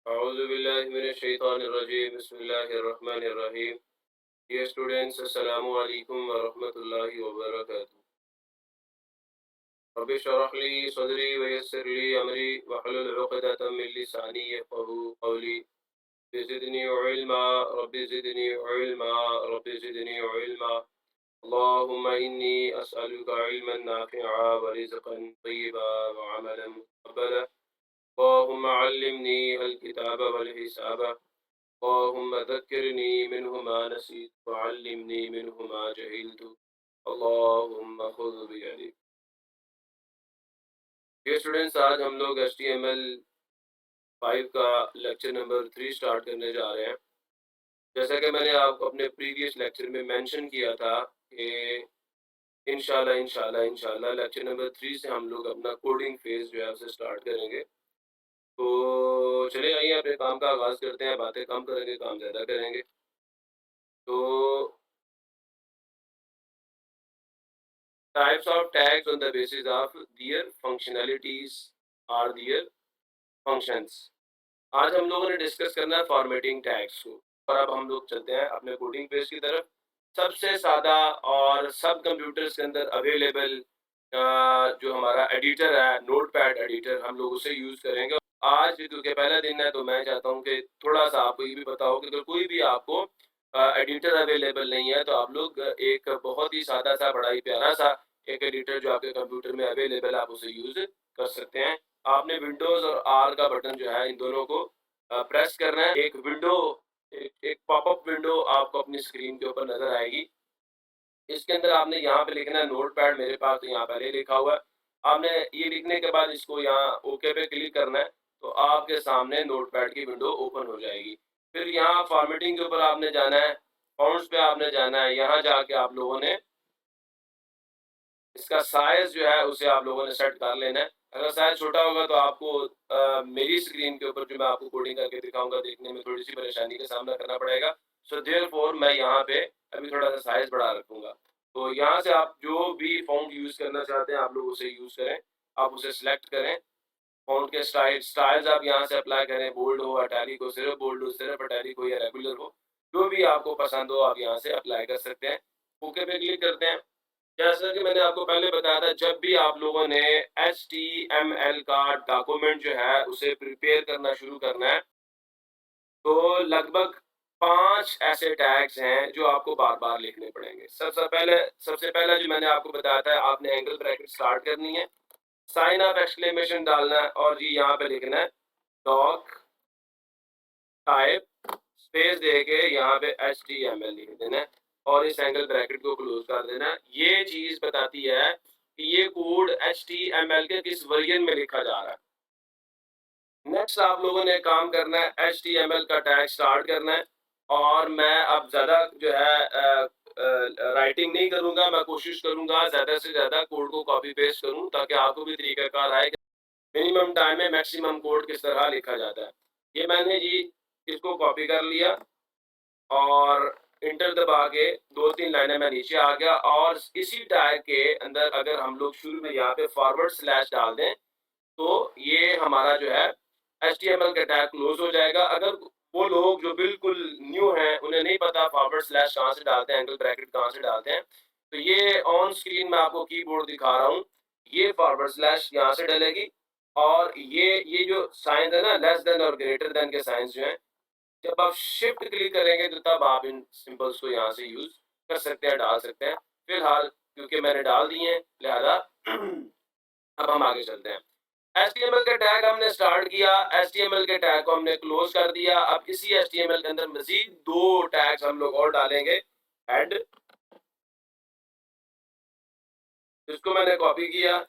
औज़ुबिल्लाहिमिनश्शैतानिर्रजीम बिस्मिल्लाहिर्रहमानिर्रहीम। Dear students, अस्सलामु अलैकुम व रहमतुल्लाहि व बरकातुहू। रब्बि इश्रह ली सदरी व यस्सिर ली अमरी वहलुल उक़दतम मिन लिसानी यफ़क़हू क़ौली। ज़िदनी इल्मा रब्बि ज़िदनी इल्मा रब्बि ज़िदनी इल्मा। अल्लाहुम्मा इन्नी अस्अलुका इल्मन नाफ़िअ व रिज़्क़न तय्यिबा व अमलन मुतक़ब्बला। अल्लाहुम्मा अल्लिमनी अल किताब वल हिसाब। अल्लाहुम्मा ज़क्किरनी मिन्हु मा नसीत व अल्लिमनी मिन्हु मा जहिलतु। अल्लाहुम्मा ख़ुज़ बियदी। ये स्टूडेंट्स, आज हम लोग HTML5 का लेक्चर नंबर 3 स्टार्ट करने जा रहे हैं। जैसा कि मैंने आपको अपने प्रीवियस लेक्चर में मेंशन किया था कि इंशाल्लाह लेक्चर नंबर 3 से हम लोग अपना कोडिंग फेज़ जो है उसे स्टार्ट करेंगे। तो चलिए आइए अपने काम का आगाज़ करते हैं। बातें कम करेंगे, काम ज़्यादा करेंगे। तो types of tags on the basis of their functionalities और देयर फंक्शंस। आज हम लोगों ने डिस्कस करना है फॉर्मेटिंग टैग्स को। और अब हम लोग चलते हैं अपने कोडिंग पेज की तरफ। सबसे सादा और सब कंप्यूटर्स के अंदर अवेलेबल जो हमारा एडिटर है, नोटपैड एडिटर, हम लोग उसे यूज़ करेंगे। आज क्योंकि पहला दिन है तो मैं चाहता हूँ कि थोड़ा-सा आपको ये भी पता हो कि अगर कोई भी आपको एडिटर अवेलेबल नहीं है तो आप लोग एक बहुत ही सादा-सा, बड़ा ही प्यारा-सा एक एडिटर जो आपके कंप्यूटर में अवेलेबल है, आप उसे यूज़ कर सकते हैं। आपने विंडोज़ और आर का बटन जो है, इन दोनों को प्रेस करना है। एक पॉपअप विंडो आपको अपनी स्क्रीन के ऊपर नज़र आएगी। इसके अंदर आपने यहाँ पे लिखना है नोटपैड। मेरे पास तो यहाँ पहले लिखा हुआ है। आपने ये लिखने के बाद इसको यहाँ ओके पे क्लिक करना है, तो आपके सामने नोटपैड की विंडो ओपन हो जाएगी। फिर यहाँ फॉर्मेटिंग के ऊपर आपने जाना है, फ़ॉन्ट्स पे आपने जाना है। यहाँ जाके आप लोगों ने इसका साइज़ जो है उसे आप लोगों ने सेट कर लेना है। अगर साइज़ छोटा होगा तो आपको मेरी स्क्रीन के ऊपर जो मैं आपको कोडिंग करके दिखाऊँगा, देखने में थोड़ी-सी परेशानी का सामना करना पड़ेगा। सो देयरफॉर मैं यहाँ पे अभी थोड़ा-सा साइज़ बढ़ा रखूँगा। तो यहाँ से आप जो भी फ़ॉन्ट यूज़ करना चाहते हैं, आप लोग उसे यूज़ करें। आप उसे सिलेक्ट करें। फ़ॉन्ट के स्टाइल्स आप यहाँ से अप्लाई करें। बोल्ड हो, इटैलिक हो, सिर्फ़ बोल्ड हो, सिर्फ़ इटैलिक हो या रेगुलर हो, जो भी आपको पसंद हो आप यहाँ से अप्लाई कर सकते हैं। ओके पे क्लिक करते हैं। जैसा कि मैंने आपको पहले बताया था, जब भी आप लोगों ने HTML का डॉक्यूमेंट जो है उसे प्रिपेयर करना शुरू करना है, तो लगभग 5 ऐसे टैग्स हैं जो आपको बार-बार लिखने पड़ेंगे। सबसे पहला जो मैंने आपको बताया था, आपने एंगल ब्रैकेट स्टार्ट करनी है, साइन ऑफ एक्सक्लेमेशन डालना है और ये यहाँ पे लिखना है डॉक टाइप स्पेस देके यहाँ पे HTML लिख देना है और इस एंगल ब्रैकेट को क्लोज कर देना है। ये चीज़ बताती है कि ये कोड HTML के किस वर्जन में लिखा जा रहा है। नेक्स्ट आप लोगों ने काम करना है, HTML का टैग स्टार्ट करना है। और मैं अब ज़्यादा जो है राइटिंग नहीं करूँगा। मैं कोशिश करूँगा ज़्यादा से ज़्यादा कोड को कॉपी पेस्ट करूँ ताकि आपको भी तरीकाकार आए कि मिनिमम टाइम में मैक्सिमम कोड किस तरह लिखा जाता है। ये मैंने जी इसको कॉपी कर लिया और इंटर दबा के 2-3 लाइनें मैं नीचे आ गया और इसी टैग के अंदर अगर हम लोग शुरू में यहाँ पे फॉरवर्ड स्लैश डाल दें, तो ये हमारा जो है HTML का टैग क्लोज हो जाएगा। अगर वो लोग जो बिल्कुल न्यू हैं, उन्हें नहीं पता फॉरवर्ड स्लैश कहाँ से डालते हैं, एंगल ब्रैकेट कहाँ से डालते हैं, तो ये ऑन स्क्रीन मैं आपको कीबोर्ड दिखा रहा हूँ। ये फॉरवर्ड स्लैश यहाँ से डलेगी और ये जो साइन है ना, लेस देन और ग्रेटर देन के साइंस जो हैं, जब आप शिफ्ट क्लिक करेंगे तो तब आप इन सिंबल्स को यहाँ से यूज़ कर सकते हैं, डाल सकते हैं। फिलहाल क्योंकि मैंने डाल दिए हैं, लिहाजा अब हम आगे चलते हैं। HTML के टैग हमने स्टार्ट किया, HTML के टैग को हमने क्लोज कर दिया। अब इसी HTML के अंदर मज़ीद 2 टैग्स हम लोग और डालेंगे। हेड, इसको मैंने कॉपी किया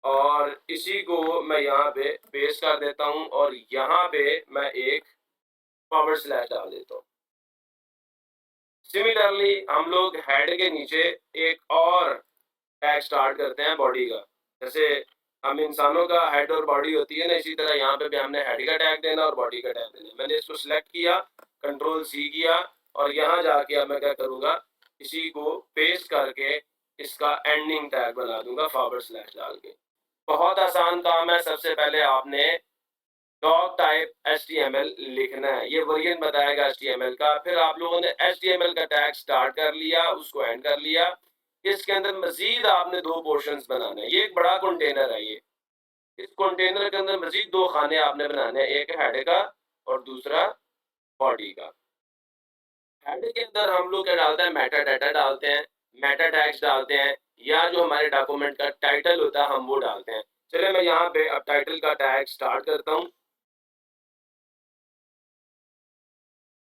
और इसी को मैं यहाँ पे पेस्ट कर देता हूँ और यहाँ पे मैं एक फॉरवर्ड स्लैश डाल देता हूँ। सिमिलरली हम लोग हेड के नीचे एक और टैग स्टार्ट करते हैं बॉडी का। जैसे हम इंसानों का हेड और बॉडी होती है ना, इसी तरह यहाँ पे भी हमने हेड का टैग देना और बॉडी का टैग देना। मैंने इसको सिलेक्ट किया, कंट्रोल सी किया और यहाँ जाके अब मैं क्या करूँगा, इसी को पेस्ट करके इसका एंडिंग टैग बना दूंगा फॉरवर्ड स्लैश डाल के। बहुत आसान काम है। सबसे पहले आपने डॉक टाइप HTML लिखना है, ये वर्जन बताएगा HTML का। फिर आप लोगों ने HTML का टैग स्टार्ट कर लिया, उसको एंड कर लिया। इसके अंदर मजीद आपने 2 पोर्शंस बनाने हैं। ये एक बड़ा कंटेनर है ये। इस कंटेनर के अंदर मजीद 2 खाने आपने बनाने हैं, एक हेड का और दूसरा बॉडी का। हेड के अंदर हम लोग क्या डालते हैं, मेटा डाटा डालते हैं, मेटा टैग्स डालते हैं, या जो हमारे डॉक्यूमेंट का टाइटल होता है हम वो डालते हैं। चलिए मैं यहाँ पे अब टाइटल का टैग स्टार्ट करता हूँ।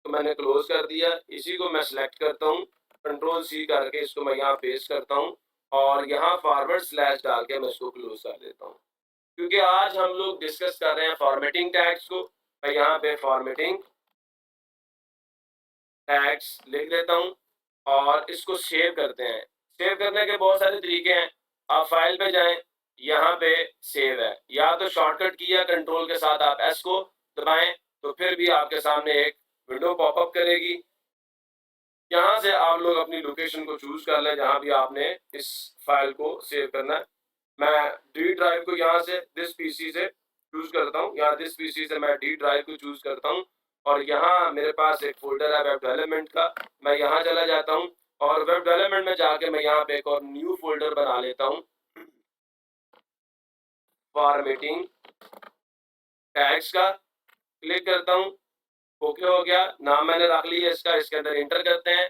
तो मैंने क्लोज कर दिया। इसी को मैं सिलेक्ट करता हूँ, कंट्रोल सी करके इसको मैं यहाँ पेस्ट करता हूँ और यहाँ फॉरवर्ड स्लैश डाल के मैं इसको क्लोज कर देता हूँ। क्योंकि आज हम लोग डिस्कस कर रहे हैं फॉर्मेटिंग टैग्स को, मैं यहाँ पे फॉर्मेटिंग टैग्स लिख देता हूँ और इसको सेव करते हैं। सेव करने के बहुत सारे तरीके हैं। आप फाइल पे जाएं, यहाँ पे सेव है, या तो शॉर्टकट की या कंट्रोल के साथ आप एस को दबाएं तो फिर भी आपके सामने एक विंडो पॉपअप करेगी। यहाँ से आप लोग अपनी लोकेशन को चूज कर लें जहाँ भी आपने इस फाइल को सेव करना है। मैं डी ड्राइव को यहाँ से दिस पीसी से चूज करता हूँ, यहाँ दिस पीसी से मैं डी ड्राइव को चूज करता हूँ और यहाँ मेरे पास एक फोल्डर है वेब डेवलपमेंट का, मैं यहाँ चला जाता हूँ और वेब डेवलपमेंट में जाके मैं यहाँ पे एक और न्यू फोल्डर बना लेता हूँ, फॉर्मेटिंग टैग्स का। क्लिक करता हूँ, ओके हो गया, नाम मैंने रख लिया इसका। इसके अंदर इंटर करते हैं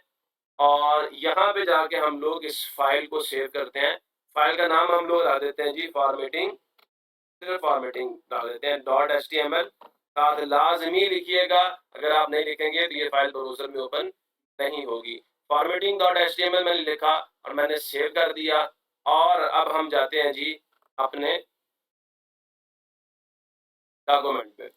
और यहाँ पे जाके हम लोग इस फाइल को सेव करते हैं। फाइल का नाम हम लोग रख देते हैं जी फॉर्मेटिंग, सिर्फ फॉर्मेटिंग डाल देते हैं .html। साथ लाजमी लिखिएगा, अगर आप नहीं लिखेंगे तो ये फाइल ब्राउज़र में ओपन नहीं होगी। फॉर्मेटिंग .html मैंने लिखा और मैंने सेव कर दिया। और अब हम जाते हैं जी अपने डॉक्यूमेंट पे।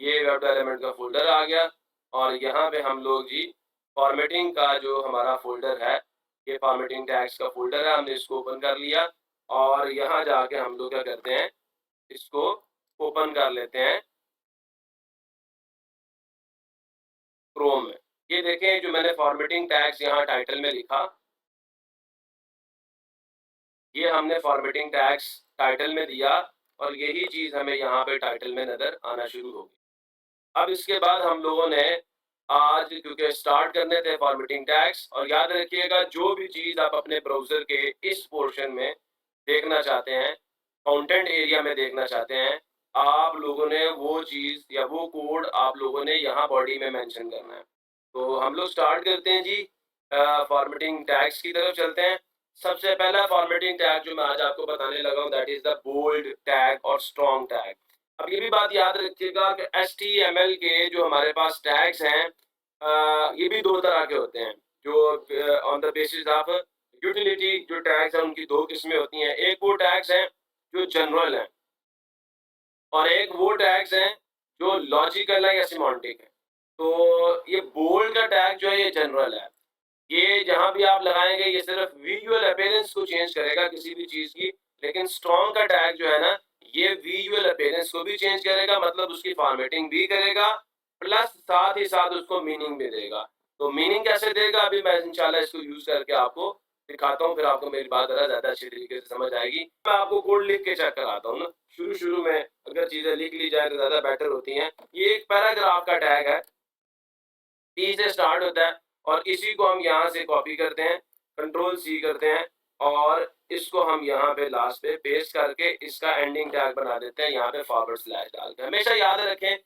ये वेब डेवलपमेंट का फोल्डर आ गया और यहाँ पे हम लोग जी फॉर्मेटिंग का जो हमारा फोल्डर है, ये फॉर्मेटिंग टैग्स का फोल्डर है, हमने इसको ओपन कर लिया और यहाँ जाके हम लोग क्या करते हैं, इसको ओपन कर लेते हैं क्रोम में। ये देखें जो मैंने फॉर्मेटिंग टैग्स यहाँ टाइटल में लिखा, ये हमने फॉर्मेटिंग टैग्स टाइटल में दिया और यही चीज़ हमें यहाँ पे टाइटल में नज़र आना शुरू होगी। अब इसके बाद हम लोगों ने आज क्योंकि स्टार्ट करने थे फॉर्मेटिंग टैग्स, और याद रखिएगा जो भी चीज़ आप अपने ब्राउज़र के इस पोर्शन में देखना चाहते हैं, कंटेंट एरिया में देखना चाहते हैं, आप लोगों ने वो चीज़ या वो कोड आप लोगों ने यहाँ बॉडी में मेंशन करना है। तो हम लोग स्टार्ट करते हैं जी, फॉर्मेटिंग टैग्स की तरफ चलते हैं। सबसे पहला फॉर्मेटिंग टैग जो मैं आज आपको बताने लगा हूँ that is the bold tag और स्ट्रॉन्ग टैग। अब ये भी बात याद रखिएगा कि HTML के जो हमारे पास टैग्स हैं, ये भी 2 तरह के होते हैं। जो on the basis of utility जो टैग्स हैं उनकी 2 किस्में होती हैं। एक वो टैग्स हैं जो जनरल हैं और एक वो टैग्स हैं जो लॉजिकल है या सिमेंटिक है। तो ये बोल्ड का टैग जो है ये जनरल है। ये जहाँ भी आप लगाएंगे ये सिर्फ विजुअल अपीयरेंस को चेंज करेगा किसी भी चीज़ की, लेकिन स्ट्रॉन्ग का टैग जो है ना, ये विजुअल अपीयरेंस को भी चेंज करेगा, मतलब उसकी फॉर्मेटिंग भी करेगा, प्लस साथ ही साथ उसको मीनिंग भी देगा। तो मीनिंग कैसे देगा अभी मैं इंशाल्लाह इसको यूज करके आपको दिखाता हूँ, फिर आपको मेरी बात ज़्यादा अच्छी तरीके से समझ आएगी। मैं आपको कोड लिख के चेक कराता हूँ ना, शुरू में अगर चीज़ें लिख ली जाए तो ज़्यादा बेटर होती हैं। ये एक पैराग्राफ का टैग है, पी से स्टार्ट होता है और इसी को हम यहाँ से कॉपी करते हैं, कंट्रोल सी करते हैं और इसको हम यहाँ पे लास्ट पे पेस्ट करके इसका एंडिंग टैग बना देते हैं, यहाँ पे फॉरवर्ड स्लैश डाल के। हमेशा याद रखें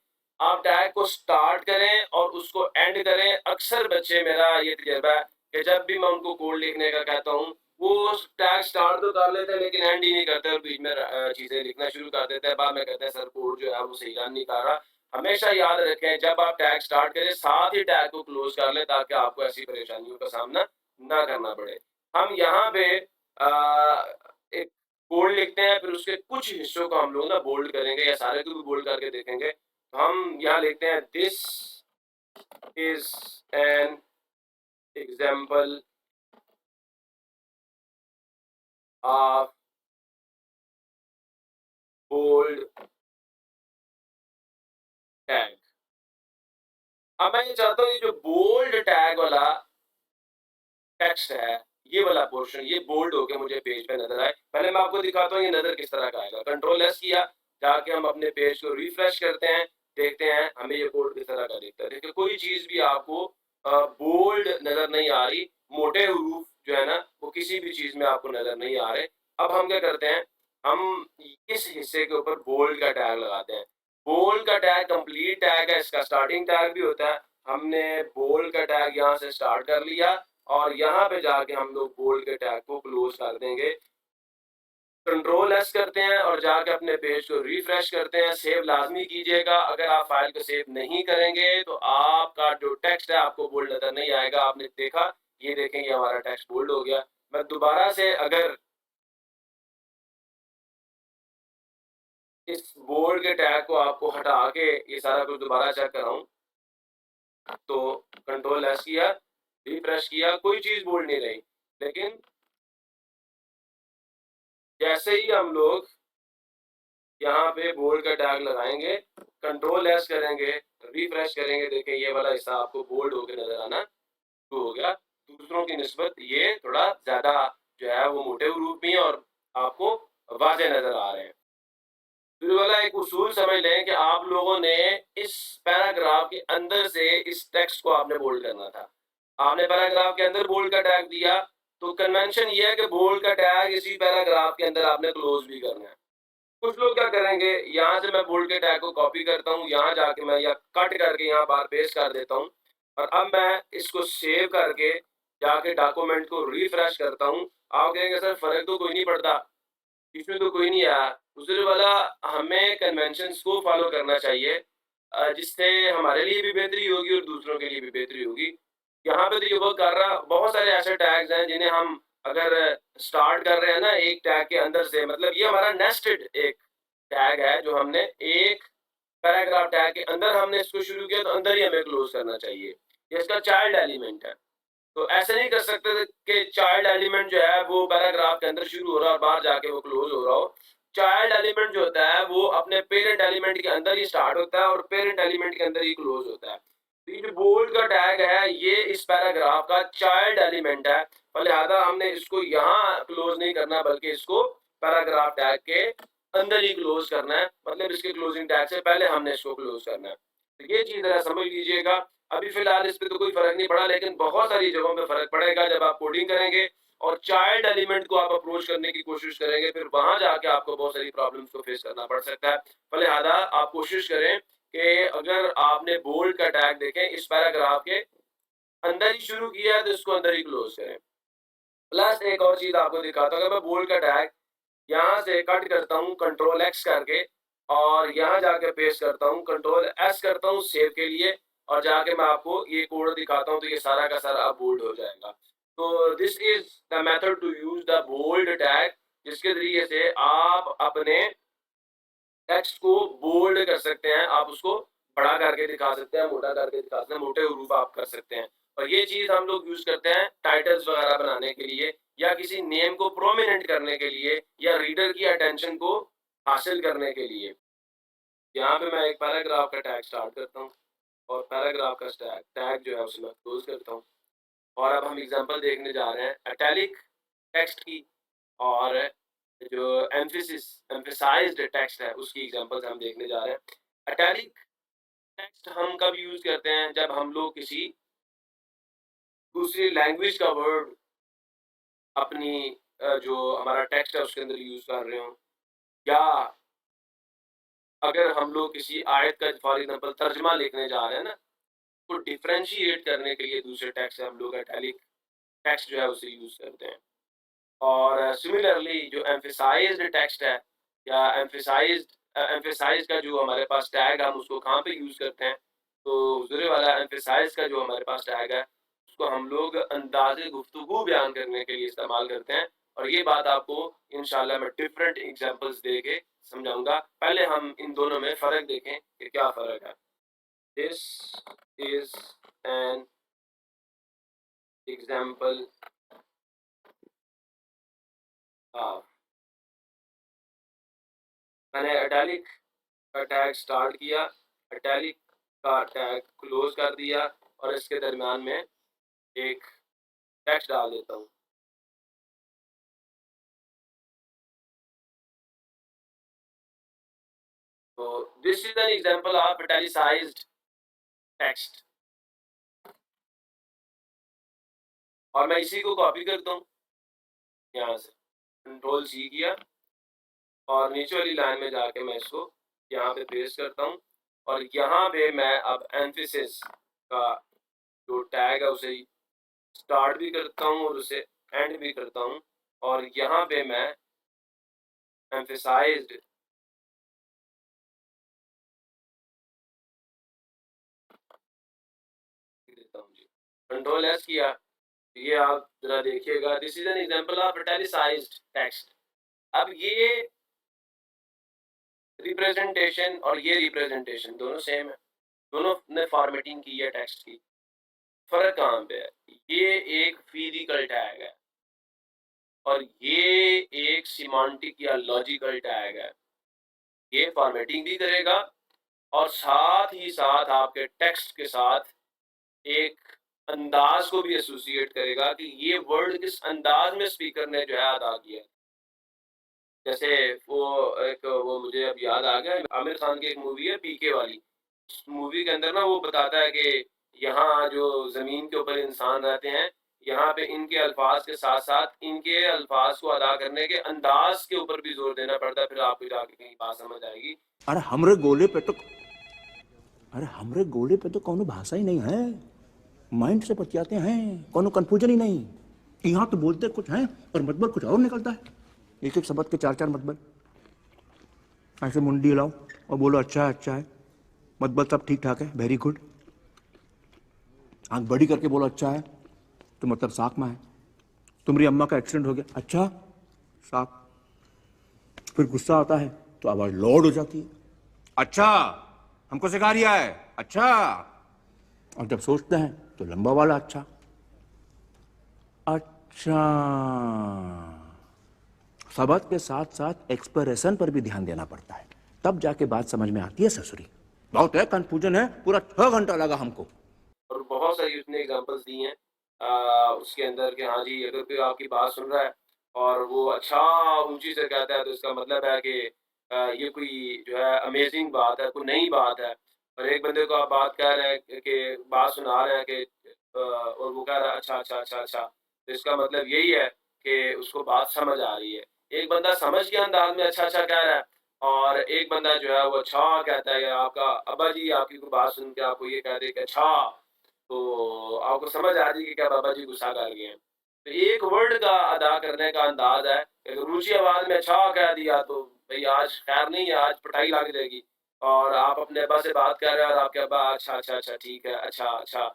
आप टैग को स्टार्ट करें और उसको एंड करें। अक्सर बच्चे, मेरा ये तजर्बा है कि जब भी मैं उनको कोड लिखने का कहता हूँ वो टैग स्टार्ट तो कर लेते हैं लेकिन एंड ही नहीं करते और बीच में चीज़ें लिखना शुरू कर देते हैं। बाद में कहते हैं सर कोड जो है वो सही रन नहीं कर रहा। हमेशा याद रखें जब आप टैग स्टार्ट करें साथ ही टैग को क्लोज कर लें ताकि आपको ऐसी परेशानियों का सामना ना करना पड़े। हम यहाँ पे एक कोड लिखते हैं, फिर उसके कुछ हिस्सों को हम लोग ना बोल्ड करेंगे या सारे को भी बोल्ड करके देखेंगे। तो हम यहाँ लिखते हैं this is an example of bold tag. अब मैं ये चाहता हूँ ये जो बोल्ड टैग वाला टेक्स्ट है ये वाला पोर्शन ये बोल्ड होके मुझे पेज पे नज़र आए। पहले मैं आपको दिखाता हूँ ये नज़र किस तरह का आएगा। कंट्रोल एस किया, जाके हम अपने पेज को रिफ्रेश करते हैं, देखते हैं हमें ये कोड किस तरह का दिखता है। देखिए कोई चीज़ भी आपको बोल्ड नज़र नहीं आ रही, मोटे हरूफ जो है ना वो किसी भी चीज़ में आपको नज़र नहीं आ रहे। अब हम क्या करते हैं, हम इस हिस्से के ऊपर बोल्ड का टैग लगाते हैं। बोल्ड का टैग कंप्लीट टैग है, इसका स्टार्टिंग टैग भी होता है। हमने बोल्ड का टैग यहाँ से स्टार्ट कर लिया और यहाँ पे जाके हम लोग बोल्ड के टैग को क्लोज कर देंगे। कंट्रोल एस करते हैं और जाके अपने पेज को रिफ्रेश करते हैं। सेव लाजमी कीजिएगा, अगर आप फाइल को सेव नहीं करेंगे तो आपका जो टेक्स्ट है आपको बोल्ड नजर नहीं आएगा। आपने देखा, ये देखेंगे हमारा टेक्स्ट बोल्ड हो गया। मैं दोबारा से अगर इस बोल्ड के टैग को आपको हटा के ये सारा कुछ दोबारा चेक कराऊं तो कंट्रोल एस किया, रिफ्रेश किया, कोई चीज बोल्ड नहीं रही। लेकिन जैसे ही हम लोग यहाँ पे बोल्ड का टैग लगाएंगे, कंट्रोल एस करेंगे, रिफ्रेश करेंगे, देखें ये वाला हिस्सा आपको बोल्ड होकर नजर आना शुरू हो गया। दूसरों की निस्बत ये थोड़ा ज्यादा जो है वो मोटे रूप में और आपको वाजे नजर आ रहे हैं। फिर वाला एक उसूल समझ लें कि आप लोगों ने इस पैराग्राफ के अंदर से इस टेक्स्ट को आपने बोल्ड करना था। आपने पैराग्राफ के अंदर बोल्ड का टैग दिया, तो कन्वेंशन ये है कि बोल्ड का टैग इसी पैराग्राफ के अंदर आपने क्लोज भी करना है। कुछ लोग क्या करेंगे, यहाँ से मैं बोल्ड के टैग को कॉपी करता हूँ, यहाँ जाके मैं या कट करके यहाँ बार पेस्ट कर देता हूँ और अब मैं इसको सेव करके जाके डॉक्यूमेंट को रिफ्रेश करता हूँ। आप कहेंगे सर फर्क तो कोई नहीं पड़ता, इसमें तो कोई नहीं आया। दूसरे वाला, हमें कन्वेंशंस को फॉलो करना चाहिए जिससे हमारे लिए भी बेहतरी होगी और दूसरों के लिए भी बेहतरी होगी। यहाँ पे तो ये वर्क कर रहा, बहुत सारे ऐसे टैग्स हैं जिन्हें हम अगर स्टार्ट कर रहे हैं ना एक टैग के अंदर से, मतलब ये हमारा नेस्टेड एक टैग है जो हमने एक पैराग्राफ टैग के अंदर हमने इसको शुरू किया तो अंदर ही हमें क्लोज करना चाहिए। ये इसका चाइल्ड एलिमेंट है। तो ऐसे नहीं कर सकते कि चाइल्ड एलिमेंट जो है वो पैराग्राफ के अंदर शुरू हो रहा है और बाहर जाके वो क्लोज हो रहा हो। चाइल्ड एलिमेंट जो होता है वो अपने पेरेंट एलिमेंट के अंदर ही स्टार्ट होता है और पेरेंट एलिमेंट के अंदर ही क्लोज होता है। तो ये जो बोल्ड का टैग है ये इस पैराग्राफ का चाइल्ड एलिमेंट है और लिहाजा हमने इसको यहाँ क्लोज नहीं करना बल्कि इसको पैराग्राफ टैग के अंदर ही क्लोज करना है। मतलब इसके क्लोजिंग टैग से पहले हमने इसको क्लोज करना है। तो ये चीज जरा समझ लीजिएगा। अभी फिलहाल इस पे तो कोई फर्क नहीं पड़ा, लेकिन बहुत सारी जगहों पे फर्क पड़ेगा जब आप कोडिंग करेंगे और चाइल्ड एलिमेंट को आप अप्रोच करने की कोशिश करेंगे, फिर वहां जाके आपको बहुत सारी प्रॉब्लम्स को फेस करना पड़ सकता है। तो लिहाजा आप कोशिश करें कि अगर आपने बोल्ड का टैग देखें इस पैराग्राफ के अंदर ही शुरू किया है तो इसको अंदर ही क्लोज करें। प्लस एक और चीज आपको दिखाता हूँ, अगर मैं बोल्ड का टैग यहाँ से कट करता हूँ कंट्रोल एक्स करके और यहाँ जाके पेस्ट करता हूँ, कंट्रोल एस करता हूँ सेव के लिए और जाके मैं आपको ये कोड दिखाता हूँ तो ये सारा का सारा बोल्ड हो जाएगा। तो this is the method to use the bold tag, जिसके जरिए से आप अपने टेक्स्ट को बोल्ड कर सकते हैं, आप उसको बड़ा करके दिखा सकते हैं, मोटा करके दिखा सकते हैं, मोटे हरूफ आप कर सकते हैं। और ये चीज हम लोग यूज करते हैं टाइटल्स वगैरह बनाने के लिए या किसी नेम को प्रोमिनेंट करने के लिए या रीडर की अटेंशन को हासिल करने के लिए। यहाँ पे मैं एक पैराग्राफ का टैग स्टार्ट करता हूँ और पैराग्राफ का टैग टैग जो है उसे मैं क्लोज करता हूँ। और अब हम एग्जांपल देखने जा रहे हैं इटैलिक टेक्स्ट की और जो एम्फेसाइज्ड टेक्स्ट है उसकी एग्जांपल्स हम देखने जा रहे हैं। इटैलिक टेक्स्ट हम कब यूज करते हैं, जब हम लोग किसी दूसरी लैंग्वेज का वर्ड अपनी जो हमारा टेक्स्ट है उसके अंदर यूज कर रहे हो, या अगर हम लोग किसी आयत का फॉर एग्जांपल तर्जमा लिखने जा रहे हैं ना, तो डिफरेंशिएट करने के लिए दूसरे टेक्स्ट से हम लोग इटैलिक टेक्स्ट जो है उसे यूज करते हैं। और सिमिलरली जो एम्फेसाइज्ड टेक्स्ट है या एम्फेसाइज का जो हमारे पास टैग हम उसको कहाँ पे यूज करते हैं, तो हुजूर वाला एम्फेसाइज का जो हमारे पास टैग है उसको हम लोग अंदाज़े गुफ्तगू बयान करने के लिए इस्तेमाल करते हैं। और ये बात आपको इंशाल्लाह मैं डिफरेंट एग्जांपल्स दे के समझाऊंगा। पहले हम इन दोनों में फ़र्क देखें कि क्या फ़र्क है। This is an example of, मैंने इटैलिक का टैग स्टार्ट किया, इटैलिक का टैग क्लोज कर दिया और इसके दरमियान में एक टेक्स्ट डाल देता हूँ। तो this is an example of italicised text, और मैं इसी को कॉपी करता हूँ यहाँ से, कंट्रोल सी किया और नीचे वाली लाइन में जाके मैं इसको यहाँ पे पेस्ट करता हूँ, और यहाँ पे मैं अब एम्फेसिस का जो टैग है उसे स्टार्ट भी करता हूँ और उसे एंड भी करता हूँ, और यहाँ पे मैं एम्फेसाइज्ड देता हूँ जी, कंट्रोल एस किया। ये आप जरा देखिएगा, this is an example of italicised text. अब ये रिप्रेजेंटेशन और ये रिप्रेजेंटेशन दोनों सेम है, दोनों ने फॉर्मेटिंग की है टेक्स्ट की। फर्क कहाँ पे है? ये एक फिजिकल टैग है और ये एक सिमांटिक या लॉजिकल टैग है। ये फॉर्मेटिंग भी करेगा और साथ ही साथ आपके टेक्स्ट के साथ एक अंदाज को भी एसोसिएट करेगा कि ये वर्ड किस अंदाज में स्पीकर ने जो है अदा किया। जैसे वो एक वो मुझे अब याद आ गया, आमिर खान की एक मूवी है पीके वाली। उस मूवी के अंदर ना वो बताता है कि यहाँ जो ज़मीन के ऊपर इंसान रहते हैं, यहाँ पे इनके अल्फाज के साथ-साथ इनके अल्फाज को अदा करने के अंदाज के ऊपर भी ज़ोर देना पड़ता है, फिर आपको जाके कहीं बात समझ आएगी। अरे हमरे गोले पे तो कोनो भाषा ही नहीं है, माइंड से बतियाते हैं, कोनो कंफ्यूजन ही नहीं। यहाँ तो बोलते कुछ हैं और मतबल कुछ और निकलता है। एक एक शब्द के चार चार मतबल, ऐसे मुंडी हिलाओ और बोलो अच्छा है, मतबल सब ठीक ठाक है, वेरी गुड। आंख बड़ी करके बोलो अच्छा है तो मतलब साख में है। तुम्हारी अम्मा का एक्सीडेंट हो गया, अच्छा साख। फिर गुस्सा आता है तो आवाज लौड हो जाती है, अच्छा हमको सिखा रिया है, अच्छा। और जब सोचते हैं तो लंबा वाला अच्छा। अच्छा, शब्द के साथ साथ एक्सप्रेशन पर भी ध्यान देना पड़ता है, तब जाके बात समझ में आती है ससुरी। बहुत है कंफ्यूजन है, पूरा 6 घंटा लगा हमको। और बहुत सारी उसने एग्जांपल्स दी हैं उसके अंदर कि हाँ जी, अगर कोई आपकी बात सुन रहा है और वो अच्छा ऊँची से कहता है, तो इसका मतलब है कि ये कोई जो है अमेज़िंग बात है, कोई नई बात है। और एक बंदे को आप बात कह रहे हैं कि बात सुना रहे हैं कि और वो कह रहा है अच्छा। तो इसका मतलब यही है कि उसको बात समझ आ रही है। एक बंदा समझ के अंदाज़ में अच्छा कह रहा है, और एक बंदा जो है वो अच्छा कहता है, या आपका अब्बा जी आपकी कोई बात सुन के आपको ये कह दे कि अच्छा, तो आपको समझ आ जाएगी कि क्या बाबा जी गुस्सा कर गए हैं। तो एक वर्ड का अदा करने का अंदाज है, अगर ऊँची आवाज़ में अच्छा कह दिया तो भई आज खैर नहीं है, आज पिटाई लग जाएगी। और आप अपने अब्बा से बात कर रहे हैं और आपके अब्बा अच्छा ठीक है, अच्छा।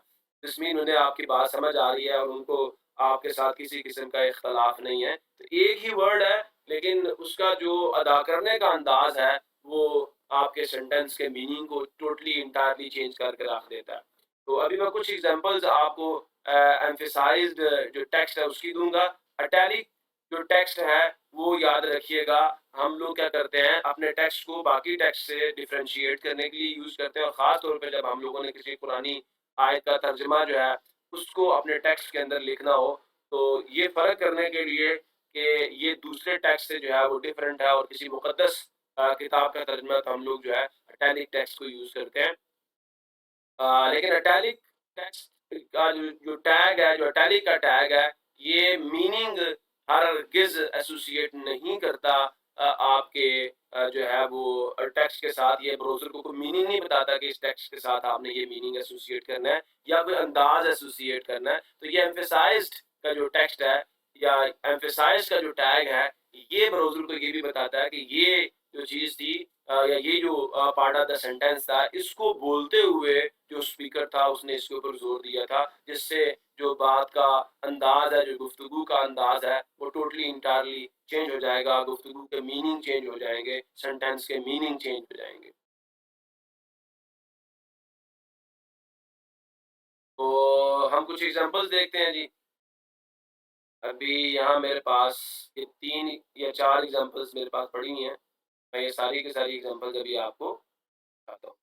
दिस मीन उन्हें आपकी बात समझ आ रही है और उनको आपके साथ किसी किस्म का इख्तलाफ नहीं है। तो एक ही वर्ड है, लेकिन उसका जो अदा करने का अंदाज़ है, वो आपके सेंटेंस के मीनिंग को टोटली एंटायरली चेंज करके रख देता है। तो अभी मैं कुछ एग्जांपल्स आपको एम्फसाइज्ड जो टेक्स्ट है उसकी दूँगा। इटैलिक जो टेक्स्ट है वो याद रखिएगा, हम लोग क्या करते हैं अपने टेक्स्ट को बाकी टेक्स्ट से डिफरेंशिएट करने के लिए यूज़ करते हैं, और ख़ास तौर पे जब हम लोगों ने किसी पुरानी आयत का तर्जुमा जो है उसको अपने टेक्स्ट के अंदर लिखना हो, तो ये फ़र्क करने के लिए कि ये दूसरे टेक्स्ट से जो है वो डिफरेंट है, और किसी मुक़द्दस किताब का तर्जुमा तो हम लोग जो है इटैलिक टेक्स्ट को यूज़ करते हैं। लेकिन इटैलिक टेक्स्ट का जो टैग है, जो इटैलिक का टैग है, ये मीनिंग हरगिज़ एसोसिएट नहीं करता आपके जो है वो टेक्स्ट के साथ। ये ब्राउज़र को कोई मीनिंग नहीं बताता कि इस टेक्स्ट के साथ आपने ये मीनिंग एसोसिएट करना है या कोई अंदाज़ एसोसिएट करना है। तो ये एम्फसाइज़्ड का जो टेक्स्ट है या एम्फसाइज़ का जो टैग है, ये ब्राउज़र को ये भी बताता है कि ये जो चीज़ थी या ये जो पार्ट ऑफ द सेंटेंस था, इसको बोलते हुए जो स्पीकर था उसने इसके ऊपर ज़ोर दिया था, जिससे जो बात का अंदाज़ है, जो गुफ्तगू का अंदाज़ है, वो टोटली एंटायरली चेंज हो जाएगा, गुफ्तगू के मीनिंग चेंज हो जाएँगे, सेंटेंस के मीनिंग चेंज हो जाएँगे। तो हम कुछ एग्ज़ाम्पल्स देखते हैं जी। अभी यहाँ मेरे पास ये 3 या 4 एग्ज़ाम्पल्स मेरे पास पड़ी हुई हैं। मैं ये सारी की सारी एग्ज़ाम्पल्स अभी आपको बताता हूँ।